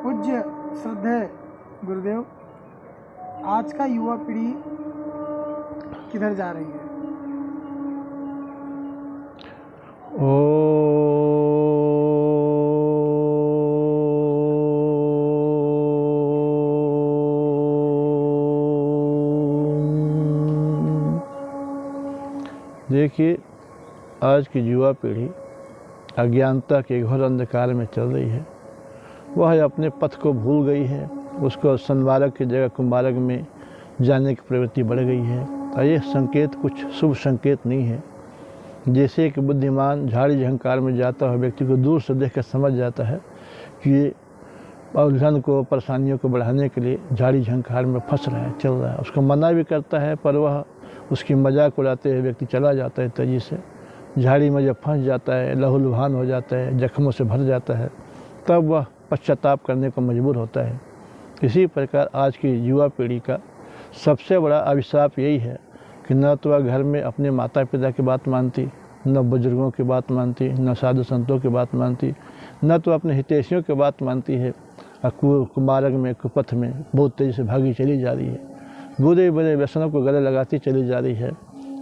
पूज्य श्रद्धेय गुरुदेव, आज का युवा पीढ़ी किधर जा रही है? देखिए, आज की युवा पीढ़ी अज्ञानता के घोर अंधकार में चल रही है। वह अपने पथ को भूल गई है। उसको सन्मार्ग की जगह कुमार्ग में जाने की प्रवृत्ति बढ़ गई है। और ये संकेत कुछ शुभ संकेत नहीं है। जैसे एक बुद्धिमान झाड़ी झंकार में जाता हुआ व्यक्ति को दूर से देख कर समझ जाता है कि ये उलझन को, परेशानियों को बढ़ाने के लिए झाड़ी झंकार में फंस रहा है, चल रहा है। उसको मना भी करता है, पर वह उसकी मजाक उड़ाते हुए व्यक्ति चला जाता है तेजी से। झाड़ी में जब फंस जाता है, लहूलुहान हो जाता है, जख्मों से भर जाता है, तब वह पश्चाताप करने को मजबूर होता है। इसी प्रकार आज की युवा पीढ़ी का सबसे बड़ा अभिशाप यही है कि न तो वह घर में अपने माता पिता की बात मानती, न बुजुर्गों की बात मानती, न साधु संतों की बात मानती, न तो अपने हितैषियों की बात मानती है। कुमार्ग में, कुपथ में बहुत तेज़ी से भागी चली जा रही है। बुरे बुरे व्यसनों को गले लगाती चली जा रही है।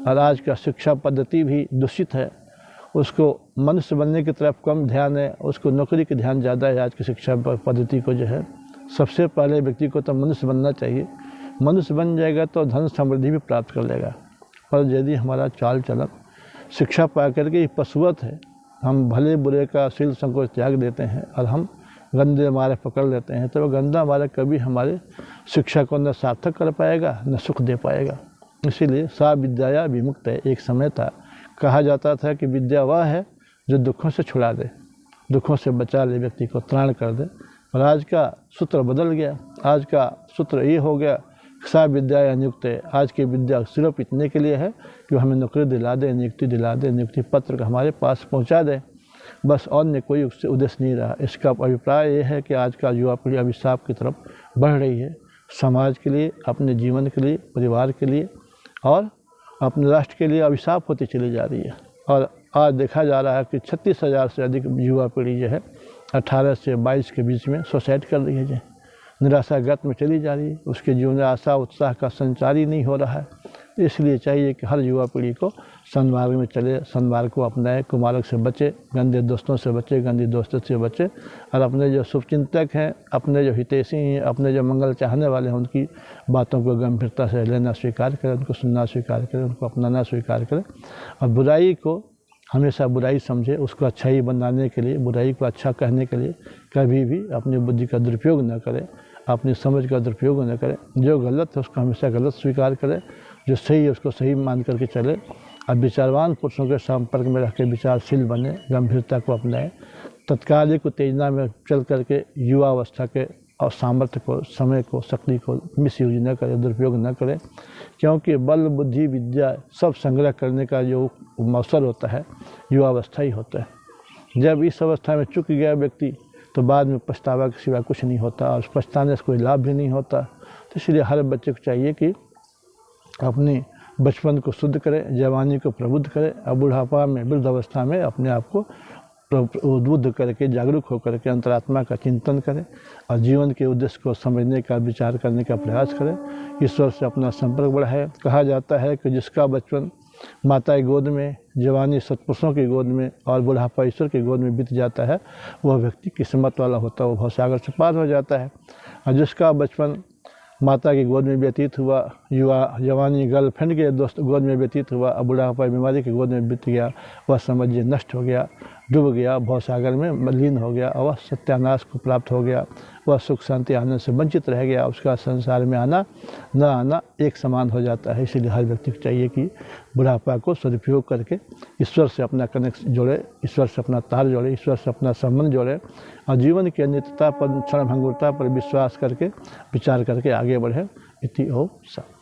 और आज का शिक्षा पद्धति भी दूषित है। उसको मनुष्य बनने की तरफ कम ध्यान है, उसको नौकरी की ध्यान ज़्यादा है। आज की शिक्षा पद्धति को जो है, सबसे पहले व्यक्ति को तो मनुष्य बनना चाहिए। मनुष्य बन जाएगा तो धन समृद्धि भी प्राप्त कर लेगा। पर यदि हमारा चाल चलन शिक्षा पा करके पशुवत है, हम भले बुरे का शील संकोच त्याग देते हैं और हम गंदे मार्ग पकड़ लेते हैं, तो वह गंदा मार्ग कभी हमारे शिक्षा को न सार्थक कर पाएगा, न सुख दे पाएगा। इसीलिए सा विद्या विमुक्त है। एक समय था, कहा जाता था कि विद्या वह है जो दुखों से छुड़ा दे, दुखों से बचा ले, व्यक्ति को त्राण कर दे। और आज का सूत्र बदल गया। आज का सूत्र ये हो गया, सा विद्या नियुक्त है। आज की विद्या सिर्फ इतने के लिए है कि हमें नौकरी दिला दे, नियुक्ति दिला दे, नियुक्ति पत्र हमारे पास पहुंचा दे, बस। अन्य कोई उससे उद्देश्य नहीं रहा। इसका अभिप्राय ये है कि आज का युवा पीढ़ी अभिशाप की तरफ बढ़ रही है। समाज के लिए, अपने जीवन के लिए, परिवार के लिए और अपने राष्ट्र के लिए अभिशाप होती चली जा रही है। और आज देखा जा रहा है कि 36,000 से अधिक युवा पीढ़ी जो है 18 से 22 के बीच में सुसाइड कर रही है, जो निराशागत में चली जा रही है। उसके जीवन में आशा उत्साह का संचार ही नहीं हो रहा है। इसलिए चाहिए कि हर युवा पीढ़ी को सन्मार्ग में चले, सन्मार्ग को अपनाए, कुमार्ग से बचे, गंदे दोस्तों से बचे, गंदी दोस्तों से बचे। और अपने जो शुभचिंतक हैं, अपने जो हितैषी हैं, अपने जो मंगल चाहने वाले हैं, उनकी बातों को गंभीरता से लेना स्वीकार करें, उनको सुनना स्वीकार करें, उनको अपनाना स्वीकार करें। और बुराई को हमेशा बुराई समझे, उसको अच्छाई बनाने के लिए, बुराई को अच्छा कहने के लिए कभी भी अपनी बुद्धि का दुरुपयोग न करें, अपनी समझ का दुरुपयोग न करें। जो गलत है उसको हमेशा गलत स्वीकार करें, जो सही है उसको सही मान करके चले। और विचारवान पुरुषों के संपर्क में रह के विचारशील बने, गंभीरता को अपनाएं। तत्कालिक उत्तेजना में चल करके युवा अवस्था के और सामर्थ्य को, समय को, शक्ति को मिसयूज न करें, दुरुपयोग न करें। क्योंकि बल, बुद्धि, विद्या सब संग्रह करने का जो अवसर होता है, युवा अवस्था ही होता है। जब इस अवस्था में चूक गया व्यक्ति, तो बाद में पछतावा के सिवा कुछ नहीं होता, और पछताने से कोई लाभ भी नहीं होता। तो इसलिए हर बच्चे को चाहिए कि अपने बचपन को शुद्ध करें, जवानी को प्रबुद्ध करें, और बुढ़ापा में, वृद्ध अवस्था में अपने आप को उद्बुद्ध करके, जागरूक होकर के अंतरात्मा का चिंतन करें और जीवन के उद्देश्य को समझने का, विचार करने का प्रयास करें। ईश्वर से अपना संपर्क बढ़ाए। कहा जाता है कि जिसका बचपन माता की गोद में, जवानी सत्पुरुषों की गोद में और बुढ़ापा ईश्वर की गोद में बीत जाता है, वह व्यक्ति किस्मत वाला होता है, वह भवसागर से पार हो जाता है। और जिसका बचपन माता की गोद में व्यतीत हुआ, जवानी गर्लफ्रेंड के दोस्त गोद में व्यतीत हुआ, और बुढ़ापा बीमारी की गोद में बीत गया, वह समझिए नष्ट हो गया, डूब गया, भवसागर में मलिन हो गया, और वह सत्यानाश को प्राप्त हो गया। वह सुख शांति आनंद से वंचित रह गया। उसका संसार में आना न आना एक समान हो जाता है। इसीलिए हर व्यक्ति को चाहिए कि बुढ़ापा को सदुपयोग करके ईश्वर से अपना कनेक्शन जोड़े, ईश्वर से अपना तार जोड़े, ईश्वर से अपना संबंध जोड़े, और जीवन की अनित्यता पर, क्षणभंगुरता पर विश्वास करके, विचार करके आगे बढ़े। इति ओम शांति।